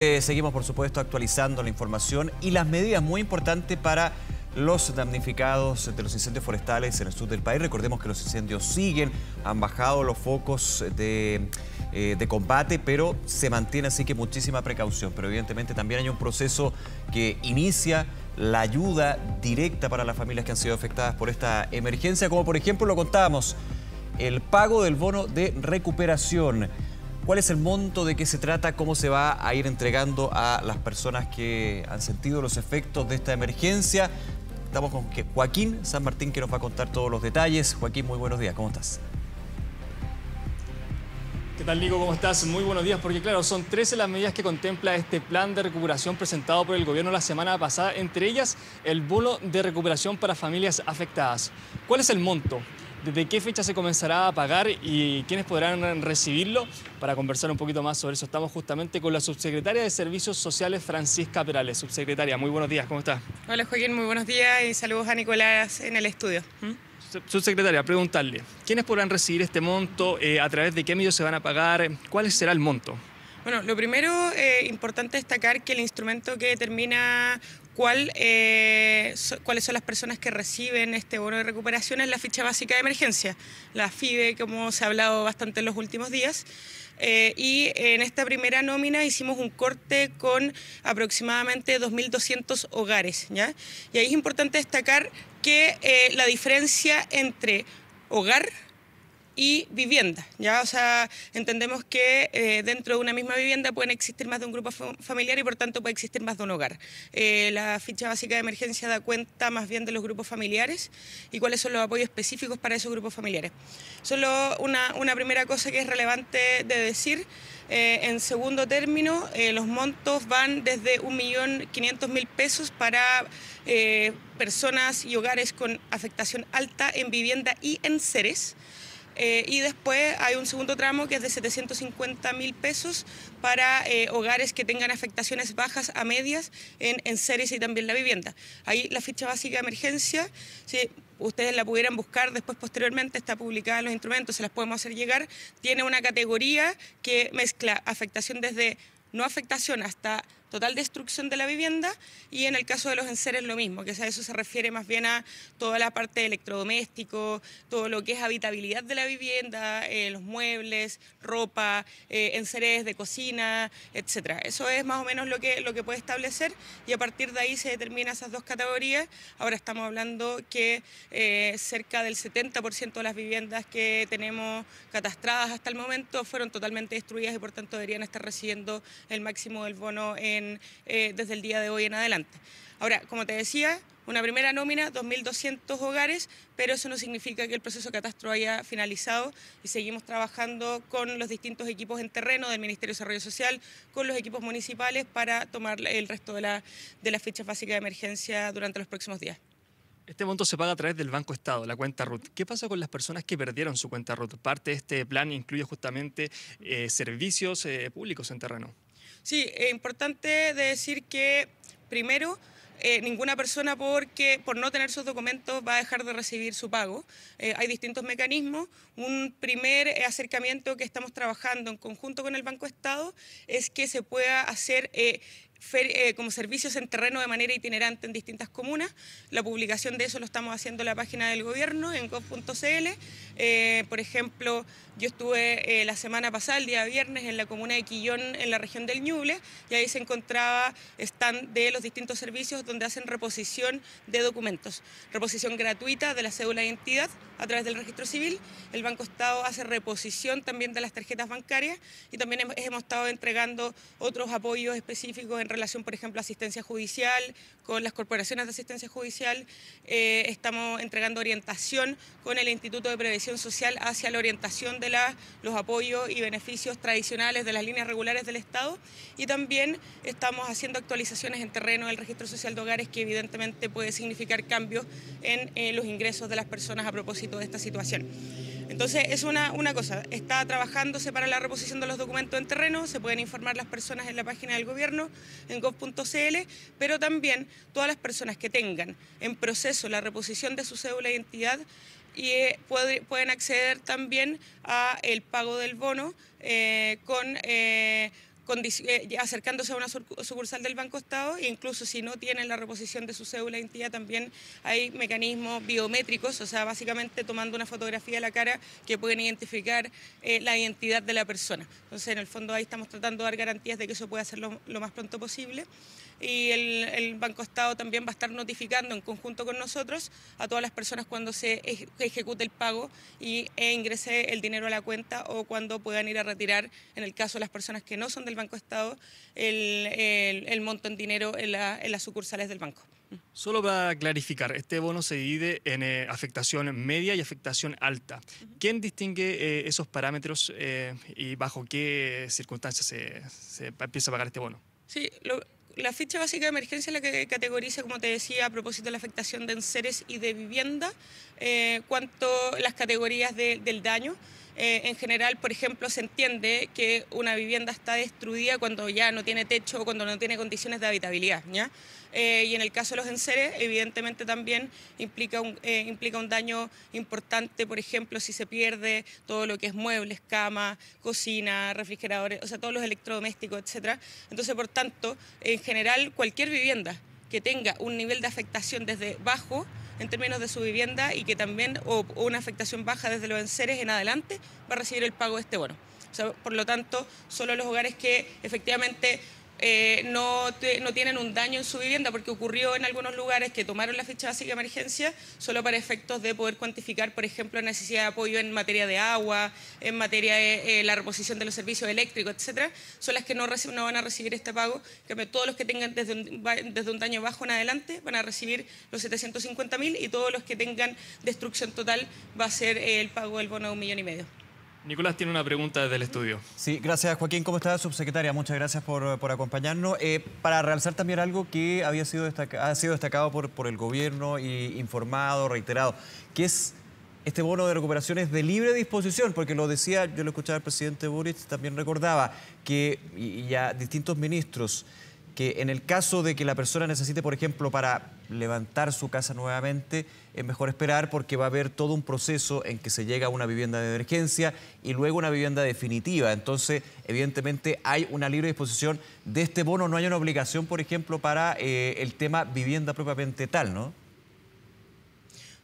Seguimos, por supuesto, actualizando la información y las medidas muy importantes para los damnificados de los incendios forestales en el sur del país. Recordemos que los incendios siguen, han bajado los focos de combate, pero se mantiene, así que muchísima precaución. Pero evidentemente también hay un proceso que inicia la ayuda directa para las familias que han sido afectadas por esta emergencia, como por ejemplo lo contábamos, el pago del bono de recuperación. ¿Cuál es el monto? ¿De qué se trata? ¿Cómo se va a ir entregando a las personas que han sentido los efectos de esta emergencia? Estamos con Joaquín San Martín, que nos va a contar todos los detalles. Joaquín, muy buenos días. ¿Cómo estás? ¿Qué tal, Nico? ¿Cómo estás? Muy buenos días, porque claro, son 13 las medidas que contempla este plan de recuperación presentado por el gobierno la semana pasada, entre ellas el bono de recuperación para familias afectadas. ¿Cuál es el monto? ¿Desde qué fecha se comenzará a pagar y quiénes podrán recibirlo? Para conversar un poquito más sobre eso estamos justamente con la subsecretaria de Servicios Sociales, Francisca Perales. Subsecretaria, muy buenos días, ¿cómo está? Hola Joaquín, muy buenos días y saludos a Nicolás en el estudio. Subsecretaria, preguntarle, ¿quiénes podrán recibir este monto? ¿A través de qué medios se van a pagar? ¿Cuál será el monto? Bueno, lo primero, importante destacar que el instrumento que determina cuáles son las personas que reciben este bono de recuperación es la ficha básica de emergencia, la FIBE, como se ha hablado bastante en los últimos días. Y en esta primera nómina hicimos un corte con aproximadamente 2.200 hogares, ¿ya? Y ahí es importante destacar que la diferencia entre hogar y vivienda, ¿ya? O sea, entendemos que dentro de una misma vivienda pueden existir más de un grupo familiar y por tanto puede existir más de un hogar. La ficha básica de emergencia da cuenta más bien de los grupos familiares y cuáles son los apoyos específicos para esos grupos familiares. Solo una primera cosa que es relevante de decir. En segundo término, los montos van desde 1.500.000 pesos para personas y hogares con afectación alta en vivienda y en seres. Y después hay un segundo tramo que es de 750.000 pesos para hogares que tengan afectaciones bajas a medias en seres y también la vivienda. Ahí la ficha básica de emergencia, si ustedes la pudieran buscar después posteriormente, está publicada en los instrumentos, se las podemos hacer llegar, tiene una categoría que mezcla afectación desde no afectación hasta total destrucción de la vivienda, y en el caso de los enseres lo mismo, que a eso se refiere más bien a toda la parte de electrodoméstico, todo lo que es habitabilidad de la vivienda, los muebles, ropa, enseres de cocina, etcétera. Eso es más o menos lo que puede establecer, y a partir de ahí se determinan esas dos categorías. Ahora estamos hablando que cerca del 70% de las viviendas que tenemos catastradas hasta el momento fueron totalmente destruidas y por tanto deberían estar recibiendo el máximo del bono desde el día de hoy en adelante. Ahora, como te decía, una primera nómina, 2.200 hogares, pero eso no significa que el proceso de catastro haya finalizado y seguimos trabajando con los distintos equipos en terreno del Ministerio de Desarrollo Social, con los equipos municipales para tomar el resto de las fichas básicas de emergencia durante los próximos días. Este monto se paga a través del Banco Estado, la cuenta RUT. ¿Qué pasa con las personas que perdieron su cuenta RUT? Parte de este plan incluye justamente servicios públicos en terreno. Sí, es importante decir que, primero, ninguna persona por no tener sus documentos va a dejar de recibir su pago. Hay distintos mecanismos. Un primer acercamiento que estamos trabajando en conjunto con el Banco Estado es que se pueda hacer como servicios en terreno de manera itinerante en distintas comunas. La publicación de eso lo estamos haciendo en la página del gobierno, en gov.cl. Por ejemplo, yo estuve la semana pasada, el día viernes, en la comuna de Quillón, en la región del Ñuble, y ahí se encontraba stand de los distintos servicios donde hacen reposición de documentos. Reposición gratuita de la cédula de identidad a través del registro civil. El Banco Estado hace reposición también de las tarjetas bancarias y también hemos estado entregando otros apoyos específicos en relación, por ejemplo, a asistencia judicial, con las corporaciones de asistencia judicial. Estamos entregando orientación con el Instituto de Previsión Social hacia la orientación de los apoyos y beneficios tradicionales de las líneas regulares del Estado, y también estamos haciendo actualizaciones en terreno del registro social de hogares, que evidentemente puede significar cambios en los ingresos de las personas a propósito de esta situación. Entonces, es una cosa, está trabajándose para la reposición de los documentos en terreno, se pueden informar las personas en la página del gobierno, en gov.cl, pero también todas las personas que tengan en proceso la reposición de su cédula de identidad pueden acceder también a el pago del bono con acercándose a una sucursal del Banco Estado, e incluso si no tienen la reposición de su cédula de identidad, también hay mecanismos biométricos, o sea, básicamente tomando una fotografía de la cara que pueden identificar la identidad de la persona. Entonces, en el fondo, ahí estamos tratando de dar garantías de que eso pueda ser lo más pronto posible. Y el Banco Estado también va a estar notificando en conjunto con nosotros a todas las personas cuando se ejecute el pago e ingrese el dinero a la cuenta, o cuando puedan ir a retirar, en el caso de las personas que no son del Banco Estado, el monto en dinero en las sucursales del banco. Solo para clarificar, este bono se divide en afectación media y afectación alta. ¿Quién distingue esos parámetros y bajo qué circunstancias se empieza a pagar este bono? Sí, la ficha básica de emergencia es la que categoriza, como te decía, a propósito de la afectación de enseres y de vivienda, cuanto las categorías del daño. En general, por ejemplo, se entiende que una vivienda está destruida cuando ya no tiene techo o cuando no tiene condiciones de habitabilidad, ¿ya? Y en el caso de los enseres, evidentemente también implica un daño importante, por ejemplo, si se pierde todo lo que es muebles, cama, cocina, refrigeradores, o sea, todos los electrodomésticos, etcétera. Entonces, por tanto, en general, cualquier vivienda que tenga un nivel de afectación desde bajo, en términos de su vivienda, y que también, o una afectación baja desde los enseres en adelante, va a recibir el pago de este bono. O sea, por lo tanto, solo los hogares que efectivamente no tienen un daño en su vivienda, porque ocurrió en algunos lugares que tomaron la ficha básica de emergencia solo para efectos de poder cuantificar, por ejemplo, necesidad de apoyo en materia de agua, en materia de la reposición de los servicios eléctricos, etcétera, son las que no van a recibir este pago. Que todos los que tengan desde un daño bajo en adelante van a recibir los 750.000, y todos los que tengan destrucción total va a ser el pago del bono de 1,5 millones. Nicolás tiene una pregunta desde el estudio. Sí, gracias, Joaquín. ¿Cómo está, subsecretaria? Muchas gracias por acompañarnos. Para realzar también algo que ha sido destacado por el gobierno y informado, reiterado, que es este bono de recuperación es de libre disposición, porque lo decía, yo lo escuchaba el presidente Boric, también recordaba que, y ya distintos ministros, que en el caso de que la persona necesite, por ejemplo, para levantar su casa nuevamente, es mejor esperar, porque va a haber todo un proceso en que se llega a una vivienda de emergencia y luego una vivienda definitiva. Entonces, evidentemente, hay una libre disposición de este bono. No hay una obligación, por ejemplo, para el tema vivienda propiamente tal, ¿no?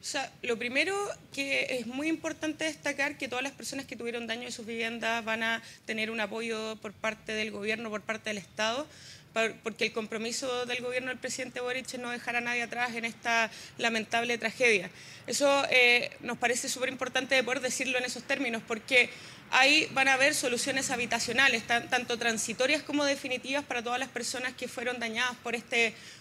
O sea, lo primero que es muy importante destacar, que todas las personas que tuvieron daño en sus viviendas van a tener un apoyo por parte del gobierno, por parte del Estado, porque el compromiso del gobierno del presidente Boric es no dejar a nadie atrás en esta lamentable tragedia. Eso nos parece súper importante de poder decirlo en esos términos, porque ahí van a haber soluciones habitacionales, tanto transitorias como definitivas, para todas las personas que fueron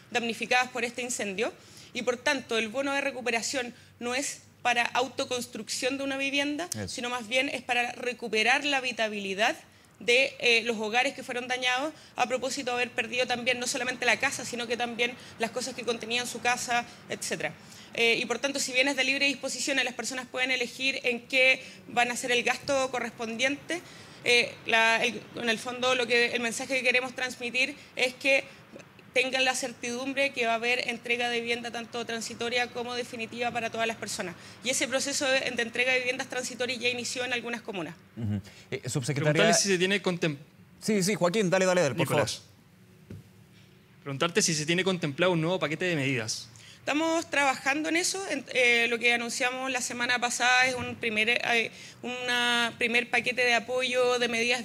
damnificadas por este incendio. Y por tanto, el bono de recuperación no es para autoconstrucción de una vivienda, sino más bien es para recuperar la habitabilidad de los hogares que fueron dañados, a propósito de haber perdido también no solamente la casa, sino que también las cosas que contenían su casa, etcétera. Y por tanto, si bien es de libre disposición, las personas pueden elegir en qué van a hacer el gasto correspondiente. En el fondo, el mensaje que queremos transmitir es que tengan la certidumbre que va a haber entrega de vivienda tanto transitoria como definitiva para todas las personas. Y ese proceso de entrega de viviendas transitorias ya inició en algunas comunas. Subsecretaria... Preguntarle si se tiene Sí, Joaquín, dale, por favor. Preguntarte si se tiene contemplado un nuevo paquete de medidas. Estamos trabajando en eso. Lo que anunciamos la semana pasada es un primer paquete de apoyo de medidas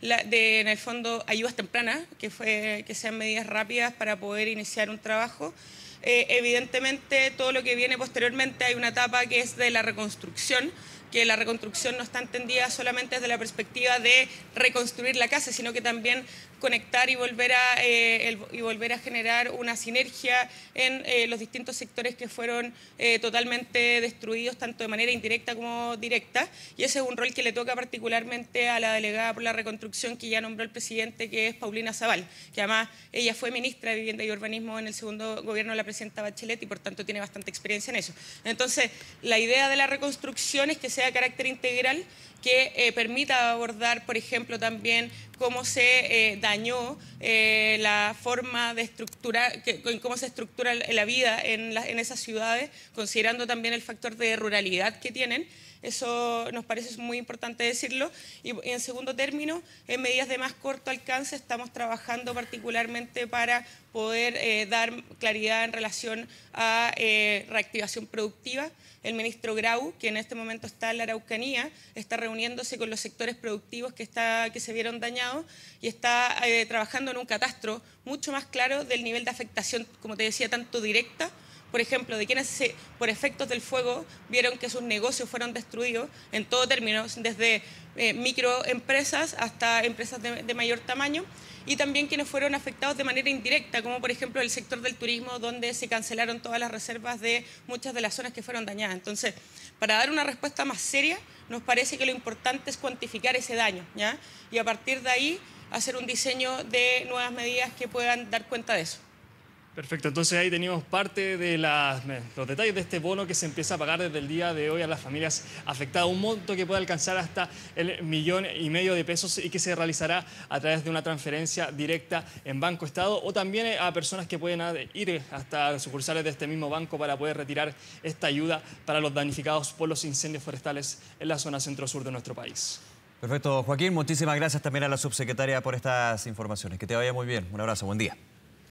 en el fondo, ayudas tempranas, que sean medidas rápidas para poder iniciar un trabajo. Evidentemente, todo lo que viene posteriormente, hay una etapa que es de la reconstrucción, que la reconstrucción no está entendida solamente desde la perspectiva de reconstruir la casa, sino que también conectar y volver a generar una sinergia en los distintos sectores que fueron totalmente destruidos, tanto de manera indirecta como directa. Y ese es un rol que le toca particularmente a la delegada por la reconstrucción que ya nombró el presidente, que es Paulina Zabal, que además ella fue ministra de Vivienda y Urbanismo en el segundo gobierno de la presidenta Bachelet y por tanto tiene bastante experiencia en eso. Entonces, la idea de la reconstrucción es que sea de carácter integral, que permita abordar, por ejemplo, también cómo se dañó la forma de estructurar, cómo se estructura la vida en esas ciudades, considerando también el factor de ruralidad que tienen. Eso nos parece muy importante decirlo. Y en segundo término, en medidas de más corto alcance estamos trabajando particularmente para poder dar claridad en relación a reactivación productiva. El ministro Grau, que en este momento está en la Araucanía, está reuniéndose con los sectores productivos que se vieron dañados y está trabajando en un catastro mucho más claro del nivel de afectación, como te decía, tanto directa, por ejemplo, de quienes por efectos del fuego vieron que sus negocios fueron destruidos en todo término, desde microempresas hasta empresas de mayor tamaño, y también quienes fueron afectados de manera indirecta, como por ejemplo el sector del turismo, donde se cancelaron todas las reservas de muchas de las zonas que fueron dañadas. Entonces, para dar una respuesta más seria, nos parece que lo importante es cuantificar ese daño, ¿ya? Y a partir de ahí hacer un diseño de nuevas medidas que puedan dar cuenta de eso. Perfecto, entonces ahí teníamos parte de los detalles de este bono que se empieza a pagar desde el día de hoy a las familias afectadas, un monto que puede alcanzar hasta el 1,5 millones de pesos y que se realizará a través de una transferencia directa en Banco Estado o también a personas que pueden ir hasta sucursales de este mismo banco para poder retirar esta ayuda para los damnificados por los incendios forestales en la zona centro-sur de nuestro país. Perfecto, Joaquín, muchísimas gracias también a la subsecretaria por estas informaciones. Que te vaya muy bien. Un abrazo, buen día.